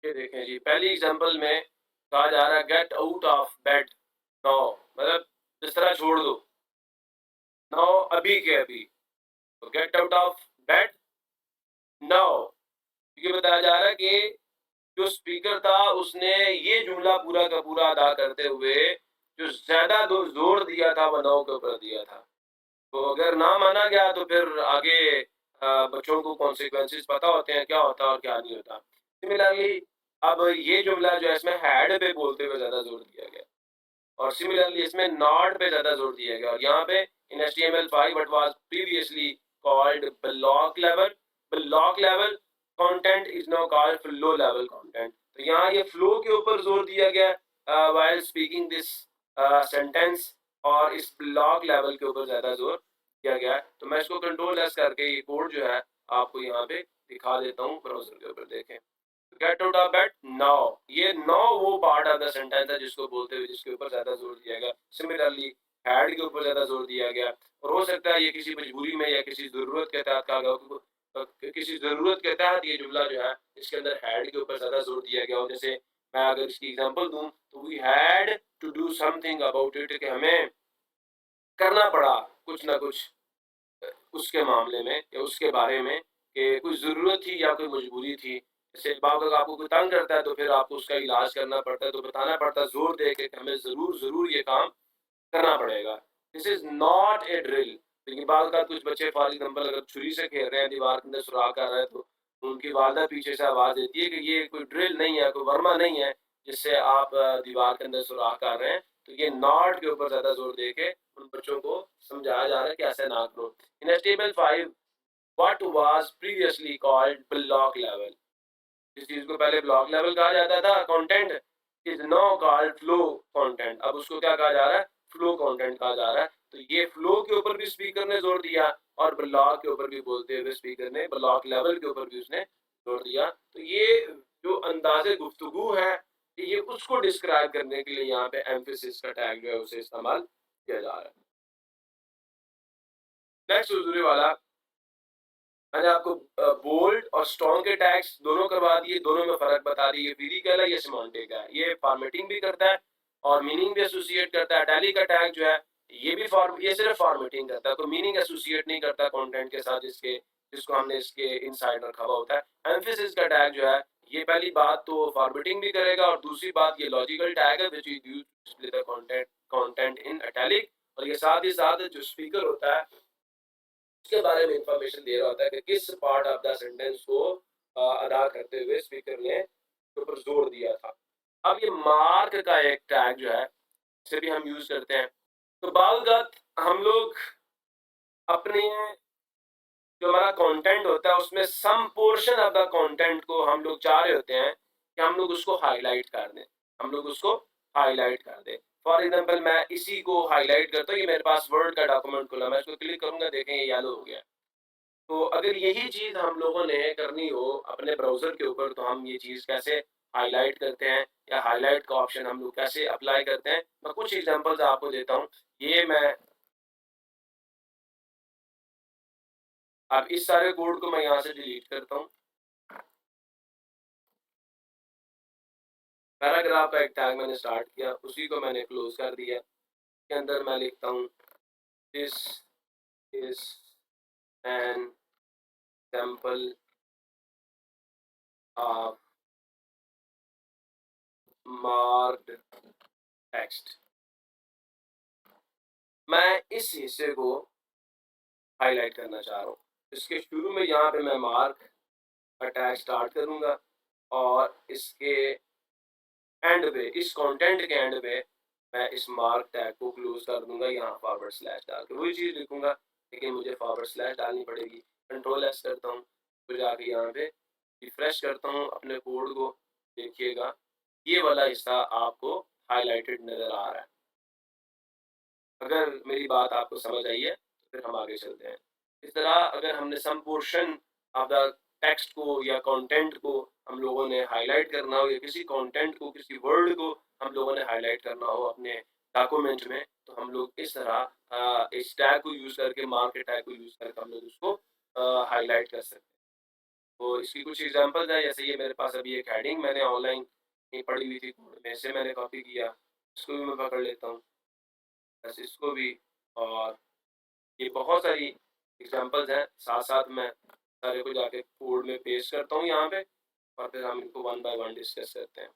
ये देखें जी, पहली एग्ज़ाम्पल में कहा जा रहा है get out of bed now, मतलब बिस्तरा छोड़ दो, नाउ अभी के अभी, तो get out of bed now. ये बताया जा रहा है कि जो स्पीकर था उसने ये जुमला पूरा का पूरा अदा करते हुए जो ज़्यादा ज़ोर दिया था वो नाउ के ऊपर दिया था। तो अगर ना माना गया तो फिर आगे बच्चों को कॉन्सिक्वेंसेस पता होते हैं, क्या होता है और क्या नहीं होता। सिमिलरली अब ये जुमला जो है इसमें हैड पे बोलते हुए ज़्यादा ज़ोर दिया गया और सिमिलरली इसमें नॉट पे ज़्यादा ज़ोर दिया गया और यहाँ पे इन HTML5 what was previously called block level content is now called flow level content. तो यहाँ ये फ्लो के ऊपर ज़ोर दिया गया व्हाइल स्पीकिंग दिस सेंटेंस और इस ब्लॉक लेवल के ऊपर ज़्यादा ज़ोर दिया गया है। तो मैं इसको कंट्रोल एस करके ये कोड जो है आपको यहाँ पे दिखा देता हूँ, ब्राउज़र के ऊपर देखें। Get out of bed now, ये नाउ वो पार्ट ऑफ द सेंटेंस है जिसको बोलते हुए जिसके ऊपर ज्यादा जोर दिया गया। सिमिलरली हैड के ऊपर ज्यादा जोर दिया गया और हो सकता है ये किसी मजबूरी में या किसी जरूरत के तहत कहा गया हो, किसी जरूरत के तहत ये जुमला जो है इसके अंदर हैड के ऊपर ज्यादा जोर दिया गया हो। जैसे मैं अगर इसकी एग्जांपल दूं तो we had to do something about it, कि हमें करना पड़ा कुछ ना कुछ उसके मामले में या उसके बारे में, कि कोई ज़रूरत थी या कोई मजबूरी थी। जैसे बाप अगर आपको कोई तंग करता है तो फिर आपको उसका इलाज करना पड़ता है, तो बताना पड़ता है ज़ोर दे के कि हमें ज़रूर ये काम करना पड़ेगा। This is not a drill. लेकिन बाद का कुछ बच्चे फॉर एग्ज़ाम्पल अगर छुरी से खेल रहे हैं, दीवार के अंदर सुराख कर रहे हैं, तो उनकी वालदा पीछे से आवाज़ देती है कि ये कोई ड्रिल नहीं है, कोई वर्मा नहीं है, जिससे आप दीवार के अंदर सुराख कर रहे हैं। तो ये नॉट के ऊपर ज़्यादा ज़ोर दे के उन बच्चों को समझाया जा रहा है कि ऐसे ना करो। In HTML5 what was previously called block level, जिस चीज को पहले ब्लॉक लेवल कहा जाता था content is now called flow content. अब उसको क्या कहा जा रहा है, फ्लो कंटेंट कहा जा रहा है। तो ये फ्लो के ऊपर भी स्पीकर ने जोर दिया और ब्लॉक के ऊपर भी बोलते हुए स्पीकर ने ब्लॉक लेवल के ऊपर भी उसने जोर दिया। तो ये जो अंदाजे गुफ्तगू है ये उसको डिस्क्राइब करने के लिए यहाँ पे एम्फेसिस का टैग जो है उसे इस्तेमाल किया जा रहा है। नेक्स्ट दूसरे वाला मैंने आपको बोल्ड और स्ट्रॉन्ग के टैग्स दोनों करवा दिए, दोनों में फर्क बता दिए, ये फिजिकल है, ये सिमेंटिक है। ये फॉर्मेटिंग भी करता है और मीनिंग भी एसोसिएट करता है। इटैलिक का टैग जो है ये सिर्फ फॉर्मेटिंग करता है, तो मीनिंग एसोसिएट नहीं करता कंटेंट के साथ जिसको हमने इसके इनसाइड रखा हुआ होता है। एम्फेसिस का टैग जो है ये पहली बात तो फॉर्मेटिंग भी करेगा और दूसरी बात ये लॉजिकल टैग है which is used to display the content in italic. और ये साथ ही साथ जो स्पीकर होता है उसके बारे में इंफॉर्मेशन दे रहा होता है कि किस पार्ट ऑफ द सेंटेंस को अदा करते हुए स्पीकर ने ऊपर जोर दिया था। अब ये मार्क का एक टैग जो है इसे भी हम यूज करते हैं। तो बावजूद हम लोग अपने जो हमारा कंटेंट होता है उसमें some portion of the content को हम लोग चाह रहे होते हैं कि हम लोग उसको हाईलाइट कर दें, हम लोग उसको हाईलाइट कर दें। फॉर एग्जांपल मैं इसी को हाईलाइट करता हूँ, ये मेरे पास वर्ड का डॉक्यूमेंट खुला, मैं इसको क्लिक करूंगा, देखें ये येलो हो गया। तो अगर यही चीज हम लोगों ने करनी हो अपने ब्राउजर के ऊपर तो हम ये चीज कैसे हाईलाइट करते हैं या हाईलाइट का ऑप्शन हम लोग कैसे अप्लाई करते हैं, मैं कुछ एग्जांपल्स आपको देता हूँ। ये मैं अब इस सारे कोड को मैं यहाँ से डिलीट करता हूँ। पैराग्राफ का एक टैग मैंने स्टार्ट किया, उसी को मैंने क्लोज कर दिया। के अंदर मैं लिखता हूँ this is an example of marked text. मैं इस हिस्से को हाईलाइट करना चाह रहा हूँ। इसके शुरू में यहाँ पे मैं मार्क का टैग स्टार्ट करूँगा और इसके एंड पे, इस कंटेंट के एंड पे मैं इस मार्क टैग को क्लोज कर दूंगा, यहाँ फॉरवर्ड स्लैश डाल के वही चीज़ लिखूंगा, लेकिन मुझे फॉरवर्ड स्लैश डालनी पड़ेगी। कंट्रोल एस करता हूँ तो जाके यहाँ पे रिफ्रेश करता हूँ अपने कोड को, देखिएगा ये वाला हिस्सा आपको हाईलाइटेड नज़र आ रहा है। अगर मेरी बात आपको समझ आई है तो फिर हम आगे चलते हैं। इस तरह अगर हमने some portion of the text को या कंटेंट को हम लोगों ने हाईलाइट करना हो या किसी कंटेंट को किसी वर्ड को हम लोगों ने हाईलाइट करना हो अपने डॉक्यूमेंट में, तो हम लोग इस तरह इस टैग को यूज़ करके, मार्क टैग को यूज़ करके हम लोग उसको हाईलाइट कर सकते हैं। तो इसकी कुछ एग्जांपल्स है, जैसे ये मेरे पास अभी एक हेडिंग मैंने ऑनलाइन पढ़ी हुई थी कोड में से मैंने कॉपी किया, इसको भी मैं पकड़ लेता हूँ। बस इसको भी, और ये बहुत सारी एग्ज़ाम्पल्स हैं, साथ-साथ मैं सारे को जाके कोड में पेस्ट करता हूँ यहाँ पे और फिर हम इनको वन बाय वन डिस्कस करते हैं।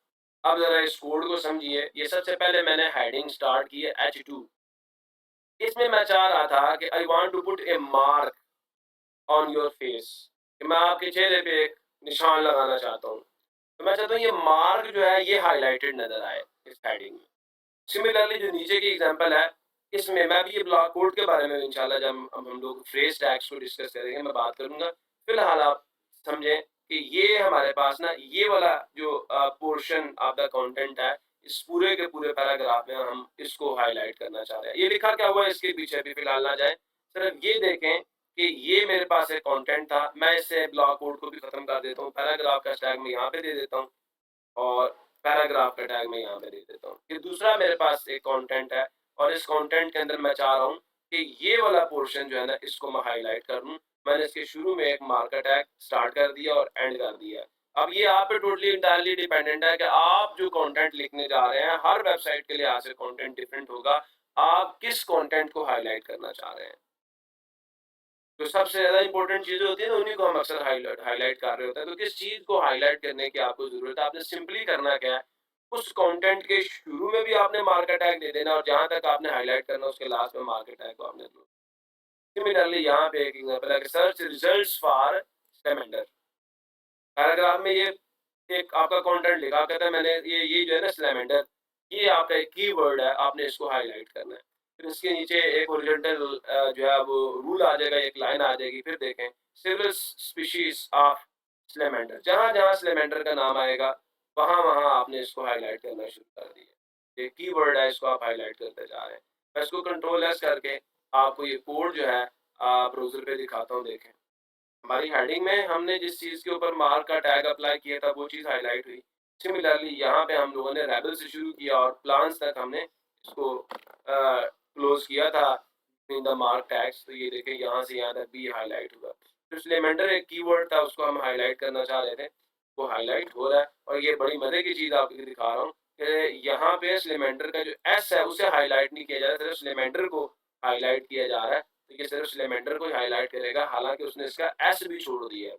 अब ज़रा इस कोड को समझिए, ये सबसे पहले मैंने हेडिंग स्टार्ट की है H2। इसमें मैं चाह रहा था कि I want to put a mark on your face, कि मैं आपके चेहरे पे एक निशान लगाना चाहता हूँ। तो मैं चाहता हूँ ये मार्क जो है ये हाइलाइटेड नज़र आए इस हेडिंग में। सिमिलरली जो नीचे की एग्ज़ाम्पल है, इसमें मैं भी ये ब्लॉक कोड के बारे में इंशाल्लाह जब हम लोग फ्रेज़ टैग्स को डिस्कस करेंगे, मैं बात करूँगा। फ़िलहाल आप समझें कि ये हमारे पास ना ये वाला जो पोर्शन ऑफ द कंटेंट है, इस पूरे के पूरे पैराग्राफ में हम इसको हाइलाइट करना चाह रहे हैं। ये लिखा क्या हुआ है इसके पीछे भी फ़िलहाल ना जाएँ, सिर्फ़ ये देखें कि ये मेरे पास एक कंटेंट था, मैं इससे ब्लॉक कोड को भी ख़त्म कर देता हूँ, पैराग्राफ का टैग मैं यहाँ पे दे देता हूँ और पैराग्राफ का टैग मैं यहाँ पे दे देता हूँ। फिर दूसरा मेरे पास एक कंटेंट है और इस कंटेंट के अंदर मैं चाह रहा हूँ कि ये वाला पोर्शन जो है ना इसको मैं हाइलाइट कर दूँ। मैंने इसके शुरू में एक मार्कर टैग स्टार्ट कर दिया और एंड कर दिया। अब ये आप पे टोटली एंटायरली डिपेंडेंट है कि आप जो कंटेंट लिखने जा रहे हैं, हर वेबसाइट के लिहाज से कंटेंट डिफरेंट होगा। आप किस कंटेंट को हाइलाइट करना चाह रहे हैं। जो सबसे ज़्यादा इम्पोर्टेंट चीज़ें होती हैं ना, उन्हीं को हम अक्सर हाइलाइट हाइलाइट कर रहे होते हैं। तो किस चीज़ को हाइलाइट करने की आपको ज़रूरत है, आपने सिंपली करना क्या है, उस कंटेंट के शुरू में भी आपने मार्कर टैग दे देना और जहाँ तक आपने हाइलाइट करना उसके लास्ट में मार्कर टैग को आपने दे। सिमिलरली यहाँ पे एक एग्जांपल है कि सर्च रिजल्ट्स फॉर स्लैमेंडर। पैराग्राफ में ये एक आपका कंटेंट लिखा, कहता है मैंने ये जो है ना स्लैमेंडर, ये आपका एक कीवर्ड है, आपने इसको हाइलाइट करना है। फिर इसके नीचे एक हॉरिजॉन्टल जो है वो रूल आ जाएगा, एक लाइन आ जाएगी। फिर देखें सेवरल स्पीशीज ऑफ स्लैमेंडर, जहाँ-जहाँ स्लैमेंडर का नाम आएगा वहाँ-वहाँ आपने इसको हाइलाइट करना शुरू कर दिया। ये कीवर्ड है, इसको आप हाइलाइट करते जा रहे हैं। मैं इसको कंट्रोल एस करके आपको ये कोड जो है ब्राउज़र पे दिखाता हूँ, देखें। हमारी हेडिंग में हमने जिस चीज़ के ऊपर मार्क का टैग अप्लाई किया था वो चीज़ हाइलाइट हुई। सिमिलरली यहाँ पे हम लोगों ने रेबल से शुरू किया और प्लान्स तक हमने इसको क्लोज़ किया था इन द मार्क टैग्स। तो ये देखें यहाँ से यहाँ तक भी हाइलाइट हुआ। तो स्लेमेंडर एक कीवर्ड था, उसको हम हाइलाइट करना चाह रहे थे, वो हाइलाइट हो रहा है। और ये बड़ी मज़े की चीज़ आपको दिखा रहा हूँ कि यहाँ पे स्लेमेंडर का जो एस है उसे हाइलाइट नहीं किया जा रहा, सिर्फ स्लेमेंडर को हाइलाइट किया जा रहा है। तो ये सिर्फ सिलेंडर को ही हाइलाइट करेगा, हालांकि उसने इसका एस भी छोड़ दिया है।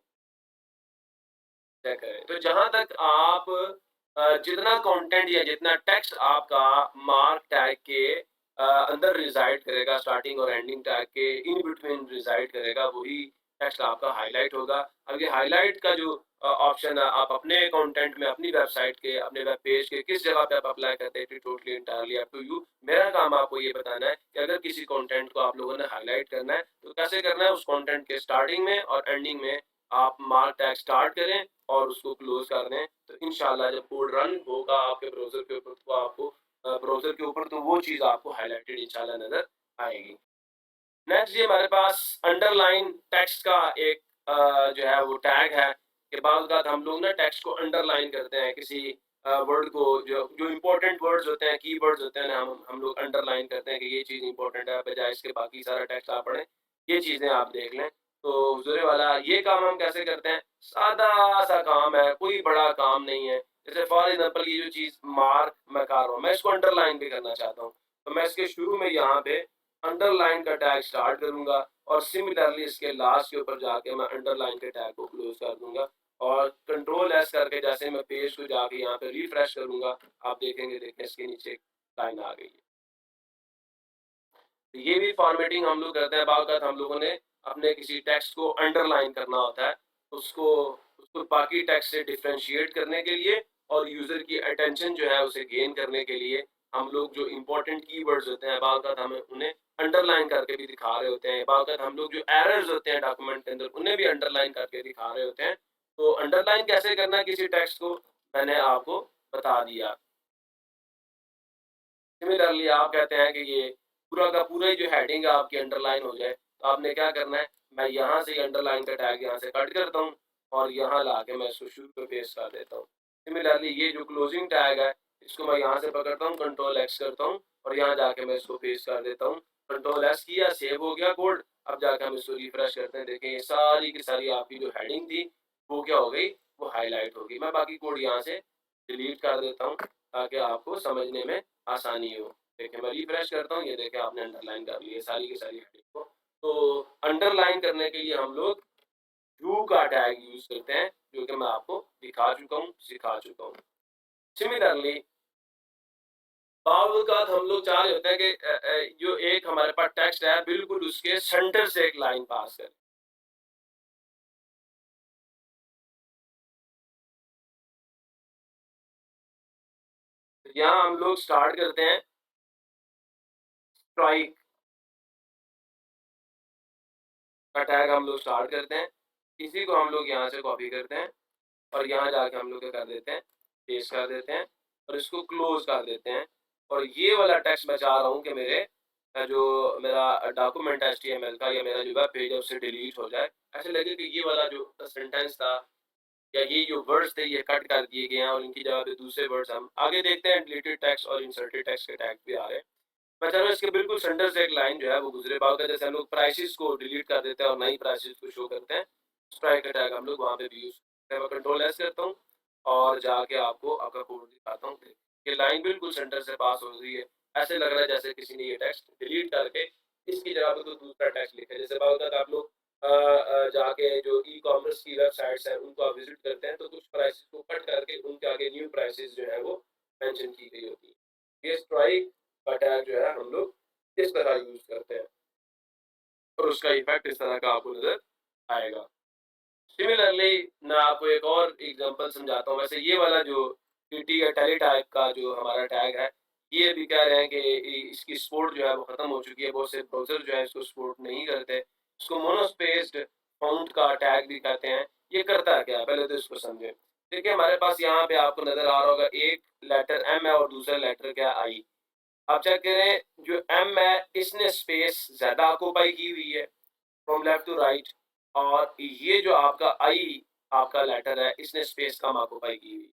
चेक करें तो जहां तक आप जितना कंटेंट या जितना टेक्स्ट आपका मार्क टैग के अंदर रिजाइड करेगा, स्टार्टिंग और एंडिंग टैग के इन बिटवीन रिजाइड करेगा, वही टेक्स्ट आपका हाईलाइट होगा। अब ये हाईलाइट का जो ऑप्शन है, आप अपने कंटेंट में, अपनी वेबसाइट के, अपने वेब पेज के किस जगह पे आप अप्लाई करते हैं, totally entirely up to you. मेरा काम आपको ये बताना है कि अगर किसी कंटेंट को आप लोगों ने हाईलाइट करना है तो कैसे करना है। उस कंटेंट के स्टार्टिंग में और एंडिंग में आप मार्क टैग स्टार्ट करें और उसको क्लोज कर दें। तो इंशाल्लाह जब कोड रन होगा आपके ब्राउज़र के ऊपर, तो आपको ब्राउज़र के ऊपर तो वो चीज़ आपको हाइलाइटेड इंशाल्लाह नज़र आएगी। नेक्स्ट ये हमारे पास अंडरलाइन टेक्स्ट का एक जो है वो टैग है कि बाद औक़ात हम लोग ना टेक्स्ट को अंडरलाइन करते हैं, किसी वर्ड को, जो जो इम्पोर्टेंट वर्ड्स होते हैं, कीवर्ड्स होते हैं ना, हम लोग अंडरलाइन करते हैं कि ये चीज़ इम्पोर्टेंट है, बजाय इसके बाकी सारा टेक्स्ट आप पढ़ें। ये चीज़ें आप देख लें। तो हुज़ूर वाला ये काम हम कैसे करते हैं, सादा-सा काम है, कोई बड़ा काम नहीं है। जैसे फॉर एग्ज़ाम्पल ये जो चीज़ मार्क मैं कर रहा हूँ, मैं इसको अंडरलाइन भी करना चाहता हूँ। तो मैं इसके शुरू में यहाँ पे अंडरलाइन का टैग स्टार्ट करूँगा और सिमिलरली इसके लास्ट के ऊपर जाके मैं अंडरलाइन के टैग को क्लोज़ कर दूँगा और कंट्रोल एस करके जैसे मैं पेज को जाके यहाँ पे रिफ्रेश करूँगा, आप देखेंगे, देखें इसके नीचे एक लाइन आ गई है। तो ये भी फॉर्मेटिंग हम लोग करते हैं। बाद वक़्त हम लोगों ने अपने किसी टेक्स्ट को अंडरलाइन करना होता है, उसको उसको बाकी टेक्स्ट से डिफरेंशिएट करने के लिए और यूज़र की अटेंशन जो है उसे गेन करने के लिए हम लोग जो इम्पोर्टेंट कीवर्ड्स होते हैं, बाद वक़्त हमें उन्हें अंडरलाइन करके भी दिखा रहे होते हैं। बाद वक़्त हम लोग जो एरर्स होते हैं डॉक्यूमेंट के अंदर, उन्हें भी अंडरलाइन करके दिखा रहे होते हैं। तो अंडरलाइन कैसे करना है किसी टेक्स्ट को, मैंने आपको बता दिया। सिमिलरली आप कहते हैं कि ये पूरा का पूरा ही जो हेडिंग है आपकी अंडरलाइन हो जाए, तो आपने क्या करना है, मैं यहाँ से अंडरलाइन का टैग यहाँ से कट करता हूँ और यहाँ ला के मैं इसको शुरू पे पेस्ट कर देता हूँ। सिमिलरली ये जो क्लोजिंग टैग है, इसको मैं यहाँ से पकड़ता हूँ, कंट्रोल एक्स करता हूँ और यहाँ जाके मैं इसको पेस्ट कर देता हूँ। कंट्रोल एस किया, सेव हो गया कोड। अब जाके हम इसको रिफ्रेश करते हैं, देखें ये सारी की सारी आपकी जो हेडिंग थी वो क्या हो गई, वो हाईलाइट हो गई। मैं बाकी कोड यहाँ से डिलीट कर देता हूँ ताकि आपको समझने में आसानी हो। देखिए मैं रिफ्रेश करता हूँ, ये देखिए आपने अंडरलाइन कर ली है सारी की सारी हेडिंग को। तो अंडरलाइन करने के लिए हम लोग डू का टैग यूज़ करते हैं, जो कि मैं आपको दिखा चुका हूँ, सिखा चुका हूँ। सिमिलरली बावजूद हम लोग चाह रहे होते हैं कि जो एक हमारे पास टेक्स्ट है बिल्कुल उसके सेंटर से एक लाइन पास करें। तो यहाँ हम लोग स्टार्ट करते हैं स्ट्राइक का टैग हम लोग स्टार्ट करते हैं। इसी को हम लोग यहाँ से कॉपी करते हैं और यहाँ जाके हम लोग क्या कर देते हैं, पेस्ट कर देते हैं और इसको क्लोज कर देते हैं। और ये वाला टेक्स्ट मैं चाह रहा हूँ कि मेरे जो मेरा डॉक्यूमेंट है एचटीएमएल का या मेरा जो वेब पेज है उससे डिलीट हो जाए। ऐसे लगे कि ये वाला जो सेंटेंस था या ये जो वर्ड्स थे ये कट कर दिए गए हैं और इनकी जगह पे दूसरे वर्ड्स हम आगे देखते हैं। डिलीटेड टेक्स्ट और इंसर्टेड टेक्स्ट के टैग भी आ रहे हैं। मैं चाह रहा हूँ इसके बिल्कुल सेंटर से एक लाइन जो है वो गुजरे। बात का जैसे हम लोग प्राइसेस को डिलीट कर देते हैं और नई प्राइसेस को शो करते हैं, स्ट्राइक का टैग हम लोग वहाँ पे भी यूज करते हैं। मैं कंट्रोल एस करता हूँ और जाके आपको आपका कोड दिखाता हूँ। ये लाइन बिल्कुल सेंटर से पास हो रही है। ऐसे लग रहा है जैसे किसी ने ये टेक्स्ट डिलीट करके इसकी जगह पे तो दूसरा टेक्स्ट लिखा है। जैसे बात आप लोग जाके जो ई कॉमर्स की वेबसाइट्स हैं उनको आप विजिट करते हैं तो कुछ प्राइसेस को कट करके उनके आगे न्यू प्राइसेस जो है वो मेंशन की गई होती है। ये स्ट्राइक का टैग जो है हम लोग इस तरह यूज करते हैं और उसका इफेक्ट इस तरह का आपको नजर आएगा। सिमिलरली मैं आपको एक और एग्जांपल समझाता हूँ। वैसे ये वाला जो टीटी या टेली टाइप का जो हमारा टैग है, ये भी कह रहे हैं कि इसकी सपोर्ट जो है वो खत्म हो चुकी है। बहुत से ब्राउज़र जो है इसको सपोर्ट नहीं करते। इसको मोनोस्पेस्ड फ़ॉन्ट का टैग भी कहते हैं। ये करता है क्या? पहले तो इसको समझें। देखिए हमारे पास यहाँ पे आपको नज़र आ रहा होगा एक लेटर एम है और दूसरा लेटर क्या है आई। आप चेक करें जो एम है इसने स्पेस ज़्यादा ऑक्यूपाई की हुई है फ्रॉम लेफ्ट टू राइट और ये जो आपका आई आपका लेटर है इसने स्पेस कम ऑक्यूपाई की हुई।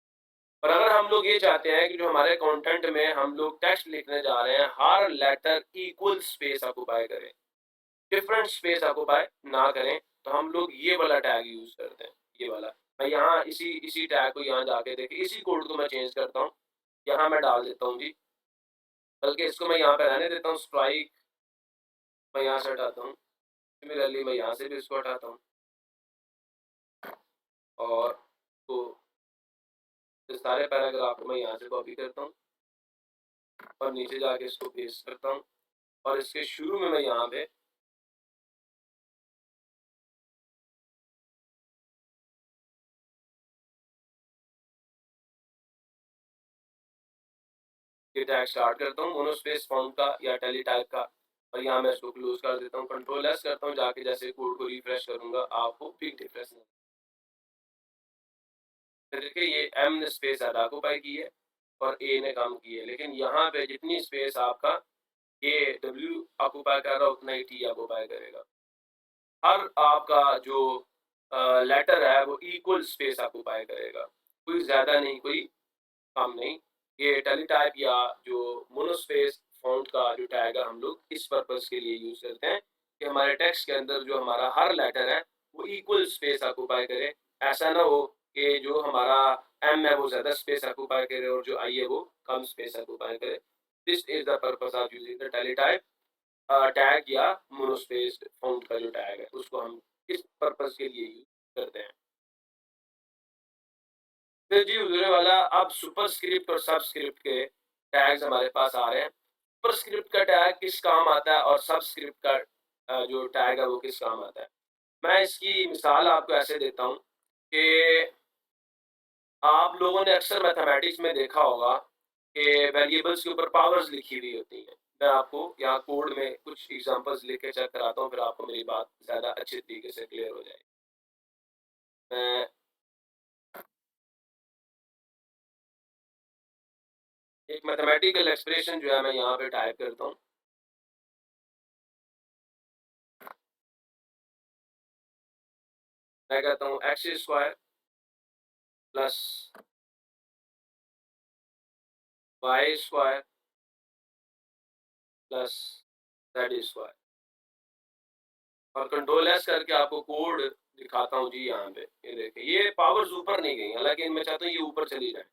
पर अगर हम लोग ये चाहते हैं कि जो हमारे कंटेंट में हम लोग टेक्स्ट लिखने जा रहे हैं हर लेटर इक्वल स्पेस ऑक्यूपाई करें, डिफरेंट स्पेस ऑक्यूपाई ना करें, तो हम लोग ये वाला टैग यूज करते हैं। ये वाला मैं यहाँ इसी इसी टैग को यहाँ जाके देखिए इसी कोड को मैं चेंज करता हूँ। यहाँ मैं डाल देता हूँ जी, बल्कि इसको मैं यहाँ पे रहने देता हूँ स्ट्राइक। मैं यहाँ से हटाता हूँ। सिमिलरली मैं यहाँ से भी इसको हटाता हूँ और तो इस सारे पैराग्राफ को मैं यहाँ से कॉपी करता हूँ और नीचे जाके इसको पेस्ट करता हूँ और इसके शुरू में मैं यहाँ पे ये टैग स्टार्ट करता हूँ मोनोस्पेस फॉन्ट का या टेली टाइप का और यहाँ मैं इसको क्लोज कर देता हूँ। कंट्रोल एस करता हूँ, जाके जैसे कोड को रिफ्रेश करूंगा आपको बिग डिफरेंस देखिए ये एम ने स्पेस ज़्यादा ऑक्यूपाई की है और ए ने कम की है। लेकिन यहाँ पे जितनी स्पेस आपका ये डब्ल्यू ऑक्यूपाई कर रहा है उतना ही टी ऑक्यूपाई करेगा। हर आपका जो लेटर है वो इक्वल स्पेस ऑक्यूपाई करेगा, कोई ज़्यादा नहीं कोई कम नहीं। ये टेलीटाइप या जो मोनोस्पेस फॉन्ट का जो टैग है हम लोग इस पर्पस के लिए यूज़ करते हैं कि हमारे टेक्स्ट के अंदर जो हमारा हर लेटर है वो इक्वल स्पेस ऑक्यूपाई करे। ऐसा ना हो कि जो हमारा एम है वो ज़्यादा स्पेस ऑक्यूपाई करे और जो आई है वो कम स्पेस ऑक्यूपाई करे। This is the purpose of using the teletype tag या मोनोस्पेस फॉन्ट का जो टैग है उसको हम इस पर्पस के लिए यूज करते हैं। फिर जी उजरे वाला अब सुपरस्क्रिप्ट और सबस्क्रिप्ट के टैग्स हमारे पास आ रहे हैं। सुपरस्क्रिप्ट का टैग किस काम आता है और सबस्क्रिप्ट का जो टैग है वो किस काम आता है। मैं इसकी मिसाल आपको ऐसे देता हूँ कि आप लोगों ने अक्सर मैथमेटिक्स में देखा होगा कि वेरिएबल्स के ऊपर पावर्स लिखी हुई होती हैं। मैं आपको यहाँ कोड में कुछ एग्जांपल्स लेके चेक कराता हूँ, फिर आपको मेरी बात ज़्यादा अच्छे तरीके से क्लियर हो जाएगी। मैं एक मैथमेटिकल एक्सप्रेशन जो है मैं यहाँ पे टाइप करता हूँ। मैं कहता हूँ X square plus Y square plus Z square और कंट्रोल एस करके आपको कोड दिखाता हूँ जी। यहाँ पे ये देखिए ये पावर्स ऊपर नहीं गई, हालांकि मैं चाहता हूँ ये ऊपर चली जाए।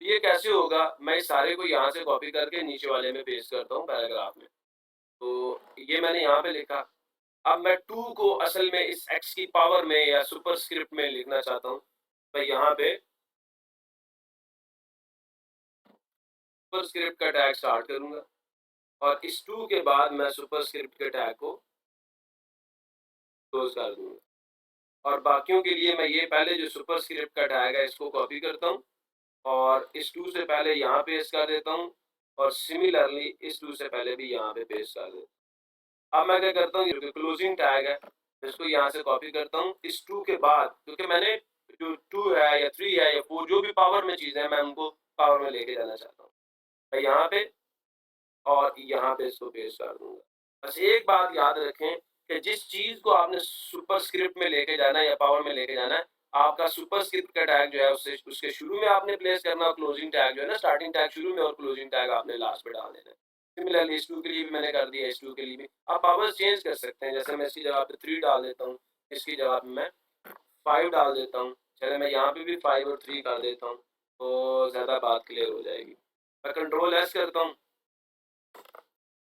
ये कैसे होगा? मैं इस सारे को यहाँ से कॉपी करके नीचे वाले में पेस्ट करता हूँ पैराग्राफ में। तो ये मैंने यहाँ पे लिखा। अब मैं 2 को असल में इस x की पावर में या सुपरस्क्रिप्ट में लिखना चाहता हूँ। मैं यहाँ पे सुपरस्क्रिप्ट का टैग स्टार्ट करूँगा और इस 2 के बाद मैं सुपरस्क्रिप्ट के टैग को क्लोज़ कर दूँगा। और बाकियों के लिए मैं ये पहले जो सुपरस्क्रिप्ट का टैग है इसको कॉपी करता हूँ और इस 2 से पहले यहाँ पेस्ट कर देता हूँ और सिमिलरली इस 2 से पहले भी यहाँ पे पेस्ट कर देता हूँ। अब मैं क्या करता हूँ, ये जो क्लोजिंग टैग है इसको यहाँ से कॉपी करता हूँ इस 2 के बाद, क्योंकि मैंने जो 2 है या 3 है या 4 जो भी पावर में चीज़ें हैं मैं उनको पावर में लेके जाना चाहता हूँ। मैं यहाँ पे और यहाँ पे इसको पेस्ट कर दूँगा। बस एक बात याद रखें कि जिस चीज़ को आपने सुपरस्क्रिप्ट में लेके जाना है या पावर में लेके जाना है, आपका सुपरस्क्रिप्ट का टैग जो है उससे उसके शुरू में आपने प्लेस करना और क्लोजिंग टैग जो है ना, स्टार्टिंग टैग शुरू में और क्लोजिंग टैग आपने लास्ट में डाल देना है। सिमिलरली इस 2 के लिए भी मैंने कर दिया, इस 2 के लिए भी। आप पावर्स चेंज कर सकते हैं, जैसे मैं इसकी जगह पे 3 डाल देता हूँ, इसकी जगह पे मैं 5 डाल देता हूँ। चलिए मैं यहाँ पे भी 5 और 3 कर देता हूँ, तो ज़्यादा बात क्लियर हो जाएगी। मैं कंट्रोल एस करता हूँ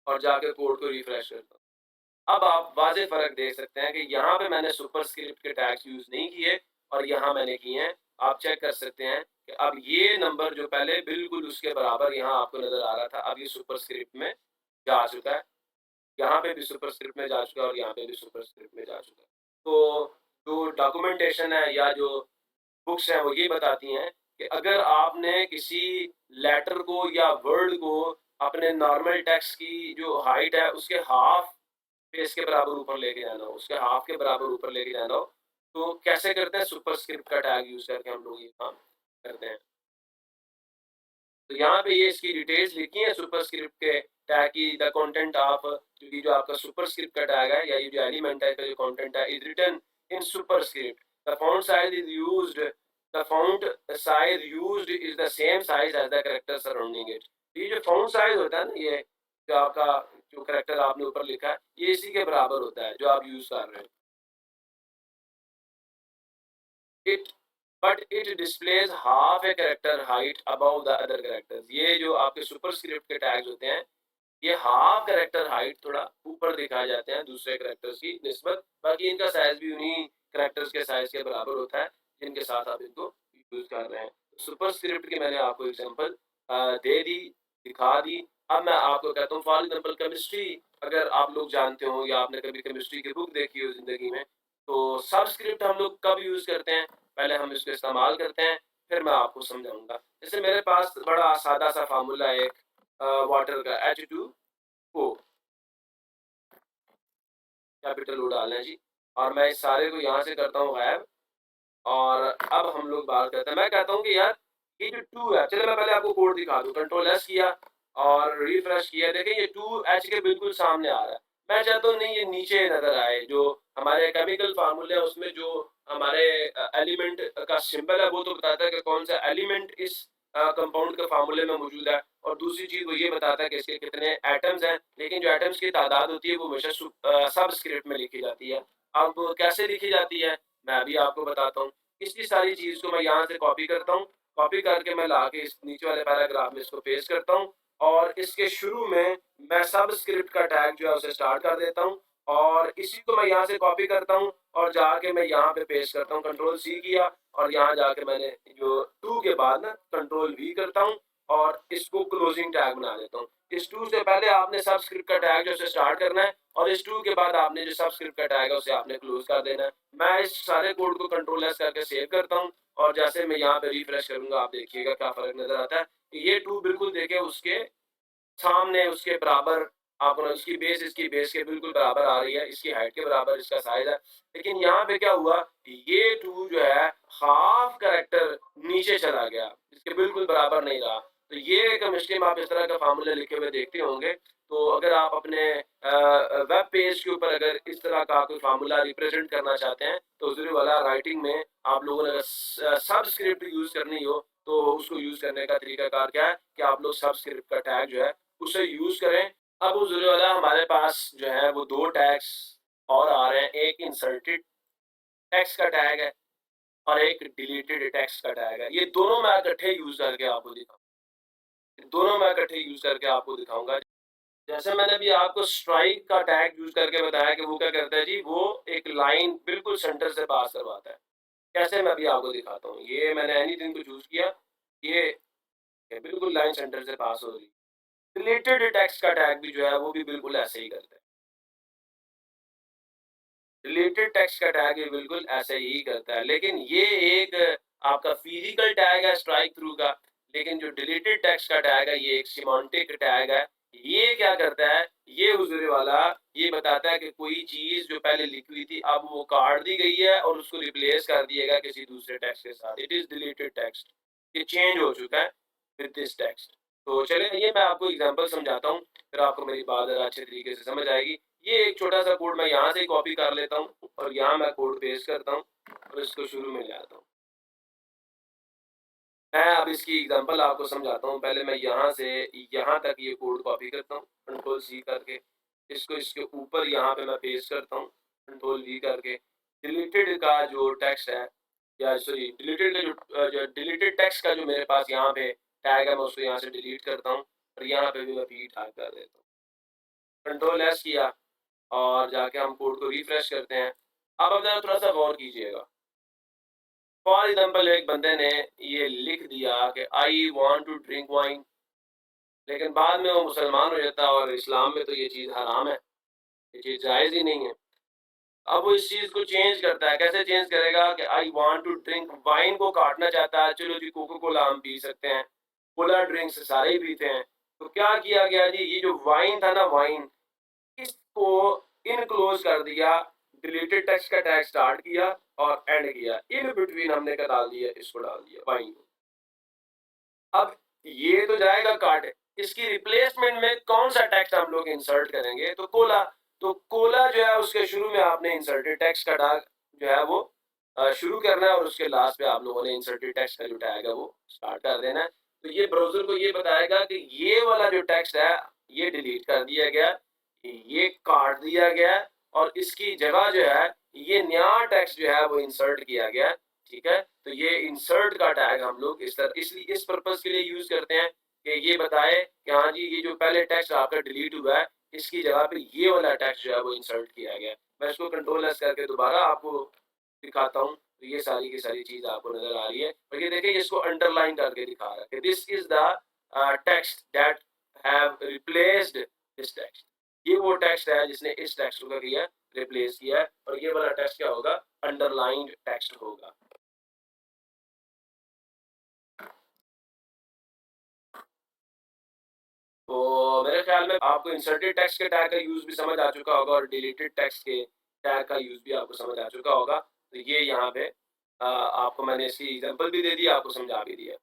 और जाके कोड को रिफ्रेश करता हूँ। अब आप वाज़ेह फ़र्क देख सकते हैं कि यहाँ पे मैंने सुपरस्क्रिप्ट के टैग्स यूज़ नहीं किए और यहाँ मैंने किए हैं। आप चेक कर सकते हैं कि अब ये नंबर जो पहले बिल्कुल उसके बराबर यहाँ आपको नज़र आ रहा था, अब ये सुपरस्क्रिप्ट में जा चुका है। यहाँ पे भी सुपरस्क्रिप्ट में जा चुका है और यहाँ पे भी सुपरस्क्रिप्ट में जा चुका है। तो जो डॉक्यूमेंटेशन है या जो बुक्स हैं वो ये बताती हैं कि अगर आपने किसी लेटर को या वर्ड को अपने नॉर्मल टेक्स्ट की जो हाइट है उसके हाफ पेज के बराबर ऊपर लेके जाना हो, उसके हाफ के बराबर ऊपर लेके जाना हो, तो कैसे करते हैं? सुपरस्क्रिप्ट का टैग यूज़ करके हम लोग ये काम करते हैं। तो यहाँ पे ये इसकी डिटेल्स लिखी है सुपरस्क्रिप्ट के टैग की, द कंटेंट ऑफ, क्योंकि जो आपका सुपरस्क्रिप्ट का टैग है या ये जो एलिमेंट है, इसका जो कंटेंट है, is written in superscript, the font size is used, the font size used is the same size as the character surrounding it. ये जो फॉन्ट साइज होता है ना, ये जो आपका जो कैरेक्टर आपने ऊपर लिखा है ये इसी के बराबर होता है जो आप यूज कर रहे हैं। It but it displays half a character height above the other characters. ये जो आपके सुपरस्क्रिप्ट के टैग्स होते हैं ये हाफ कैरेक्टर हाइट थोड़ा ऊपर दिखाए जाते हैं दूसरे कैरेक्टर्स की निस्बत, बाकी इनका साइज भी उन्हीं कैरेक्टर्स के साइज के बराबर होता है जिनके साथ आप इनको यूज कर रहे हैं। सुपरस्क्रिप्ट की मैंने आपको एग्जांपल दे दी, दिखा दी। अब मैं आपको कहता हूँ फॉर एग्जांपल केमिस्ट्री, अगर आप लोग जानते हो या आपने कभी केमिस्ट्री की बुक देखी हो जिंदगी में, तो सबस्क्रिप्ट हम लोग कब यूज करते हैं? पहले हम इसको इस्तेमाल करते हैं, फिर मैं आपको समझाऊंगा। जैसे मेरे पास बड़ा सादा सा फार्मूला है एक वाटर का, H2O, कैपिटल O डालना है जी, और मैं इस सारे को यहाँ से करता हूँ गायब। और अब हम लोग बात करते हैं, मैं कहता हूँ कि यार ये जो 2 है, चलिए मैं पहले आपको कोड दिखा दूँ। कंट्रोल एस किया और रिफ्रेश किया, देखें ये 2H के बिल्कुल सामने आ रहा है। मैं चाहता हूँ नहीं ये नीचे नजर आए, जो हमारे केमिकल फार्मूले है उसमें जो हमारे एलिमेंट का सिंबल है वो तो बताता है कि कौन सा एलिमेंट इस कंपाउंड के फार्मूले में मौजूद है, और दूसरी चीज वो ये बताता है कि इसके कितने एटम्स हैं, लेकिन जो एटम्स की तादाद होती है वो हमेशा सब स्क्रिप्ट में लिखी जाती है। अब कैसे लिखी जाती है मैं अभी आपको बताता हूँ। इसकी सारी चीज को मैं यहाँ से कॉपी करता हूँ, कॉपी करके मैं लाके इस नीचे वाले पैराग्राफ में इसको पेस्ट करता हूँ और इसके शुरू में मैं सब स्क्रिप्ट का टैग जो है उसे स्टार्ट कर देता हूँ और इसी को मैं यहाँ से कॉपी करता हूँ और जाके मैं यहाँ पे पेस्ट करता हूँ। कंट्रोल सी किया और यहाँ जाके मैंने जो 2 के बाद ना कंट्रोल वी करता हूँ और इसको क्लोजिंग टैग बना देता हूँ। इस 2 से पहले आपने सबस्क्रिप्ट का टैग जो है स्टार्ट करना है और इस 2 के बाद आपने जो सबस्क्रिप्ट का टैग है उसे आपने क्लोज कर देना है। मैं इस सारे कोड को कंट्रोल एस करके सेव करता हूँ और जैसे मैं यहाँ पे रिफ्रेश करूंगा आप देखिएगा क्या फर्क नजर आता है। ये 2 बिल्कुल देखे उसके सामने उसके बराबर, आपको ना इसकी बेस के बिल्कुल बराबर आ रही है, इसकी हाइट के बराबर इसका साइज है। लेकिन यहाँ पे क्या हुआ, ये 2 जो है हाफ कैरेक्टर नीचे चला गया, इसके बिल्कुल बराबर नहीं रहा। तो ये केमिस्ट्री में आप इस तरह का फार्मूला लिखे हुए देखते होंगे। तो अगर आप अपने वेब पेज के ऊपर अगर इस तरह का कोई फार्मूला रिप्रेजेंट करना चाहते हैं तो जरूर वाला राइटिंग में आप लोगों ने अगर सब स्क्रिप्ट यूज करनी हो तो उसको यूज करने का तरीकाकार क्या है कि आप लोग सब स्क्रिप्ट का टैग जो है उसे यूज करें। अब उस वाला हमारे पास जो है वो 2 टैग्स और आ रहे हैं, एक इंसर्टेड टेक्स्ट का टैग है और एक डिलीटेड टेक्स्ट का टैग है। ये दोनों मैं इकट्ठे यूज़ करके आपको दिखाऊँगा। जैसे मैंने अभी आपको स्ट्राइक का टैग यूज़ करके बताया कि वो क्या करता है जी, वो एक लाइन बिल्कुल सेंटर से पास करवाता है। कैसे मैं अभी आपको दिखाता हूँ। ये मैंने एनीथिंग को चूज़ किया, ये बिल्कुल लाइन सेंटर से पास हो रही है। रिलेटेड टेक्स्ट का टैग भी जो है वो भी बिल्कुल ऐसे ही करता है। रिलेटेड टेक्स्ट का टैग भी बिल्कुल ऐसे ही करता है। लेकिन ये एक आपका फिजिकल टैग है स्ट्राइक थ्रू का, लेकिन जो डिलीटेड टेक्स्ट का टैग है ये एक सिमेंटिक टैग है। ये क्या करता है, ये हुजूर वाला ये बताता है कि कोई चीज़ जो पहले लिखी हुई थी अब वो काट दी गई है और उसको रिप्लेस कर दिया गया किसी दूसरे टेक्स्ट के साथ। It is deleted text. ये चेंज हो चुका है विद दिस टेक्स्ट। तो चलिए ये मैं आपको एग्ज़ाम्पल समझाता हूँ, फिर आपको मेरी बात ज़रा अच्छे तरीके से समझ आएगी। ये एक छोटा-सा कोड मैं यहाँ से कॉपी कर लेता हूँ और यहाँ मैं कोड पेस्ट करता हूँ और इसको शुरू में ले आता हूँ। मैं अब इसकी एग्ज़ाम्पल आपको समझाता हूँ। पहले मैं यहाँ से यहाँ तक ये कोड कॉपी करता हूँ, कंट्रोल सी करके। इसको इसके ऊपर यहाँ पे मैं पेस्ट करता हूँ, कंट्रोल वी करके। डिलीटेड का जो टेक्स्ट है या सॉरी डिलीटेड का जो डिलीटेड टेक्स्ट का जो मेरे पास यहाँ पे टैग है, मैं उसको यहाँ से डिलीट करता हूँ और यहाँ पे भी मैं पी टैग कर देता हूँ। कंट्रोल एस किया और जाके हम कोड को रिफ्रेश करते हैं। अब आप ज़रा थोड़ा-सा गौर कीजिएगा। फॉर एग्ज़ाम्पल एक बंदे ने ये लिख दिया कि I want to drink wine, लेकिन बाद में वो मुसलमान हो जाता है और इस्लाम में तो ये चीज़ हराम है, ये चीज़ जायज़ ही नहीं है। अब वो इस चीज़ को चेंज करता है, कैसे चेंज करेगा कि I want to drink wine को काटना चाहता है, चलो जी कोका कोला हम पी सकते हैं, कोला ड्रिंक्स सारे ही पीते हैं। तो क्या किया गया जी, ये जो वाइन था ना वाइन, इसको इनक्लोज़ कर दिया, डिलीटेड टेक्स्ट का टैग स्टार्ट किया और एंड किया। इन बिटवीन हमने क्या डाल दिया, इसको डाल दिया वाइन को। अब ये तो जाएगा काट, इसकी रिप्लेसमेंट में कौन-सा टेक्स्ट हम लोग इंसर्ट करेंगे, तो कोला। तो कोला जो है उसके शुरू में आपने इंसर्टेड टेक्स्ट का टैग जो है वो शुरू करना है और उसके लास्ट पे आप लोगों ने इंसर्टेड टेक्स्ट का जो टैग है वो स्टार्ट कर देना है। तो ये ब्राउज़र को ये बताएगा कि ये वाला जो टेक्स्ट है, ये डिलीट कर दिया गया, ये काट दिया गया और इसकी जगह जो है, ये नया टेक्स्ट जो है वो इंसर्ट किया गया। ठीक है? तो ये इंसर्ट का टैग हम लोग इसलिए इस पर्पज़ के लिए यूज़ करते हैं कि ये बताए कि हाँ जी, ये जो पहले टेक्स्ट आपका डिलीट हुआ है, इसकी जगह पे ये वाला टेक्स्ट जो है वो इंसर्ट किया गया है। मैं इसको कंट्रोल एस करके दोबारा आपको दिखाता हूँ, तो ये सारी की सारी चीज़ आपको नज़र आ रही है। और ये देखिए इसको अंडरलाइन करके दिखा रहा है कि this is the text that have replaced this text. ये वो टेक्स्ट है जिसने इस टेक्स्ट को क्या किया, रिप्लेस किया है और ये वाला टेक्स्ट क्या होगा, अंडरलाइन्ड टेक्स्ट होगा। तो मेरे ख्याल में आपको इंसर्टेड टेक्स्ट के टैग का यूज़ भी समझ आ चुका होगा और डिलीटेड टेक्स्ट के टैग का यूज़ भी आपको समझ आ चुका होगा। तो ये यहाँ पे आपको मैंने इसकी एग्ज़ाम्पल भी दे दी, आपको समझा भी दिया।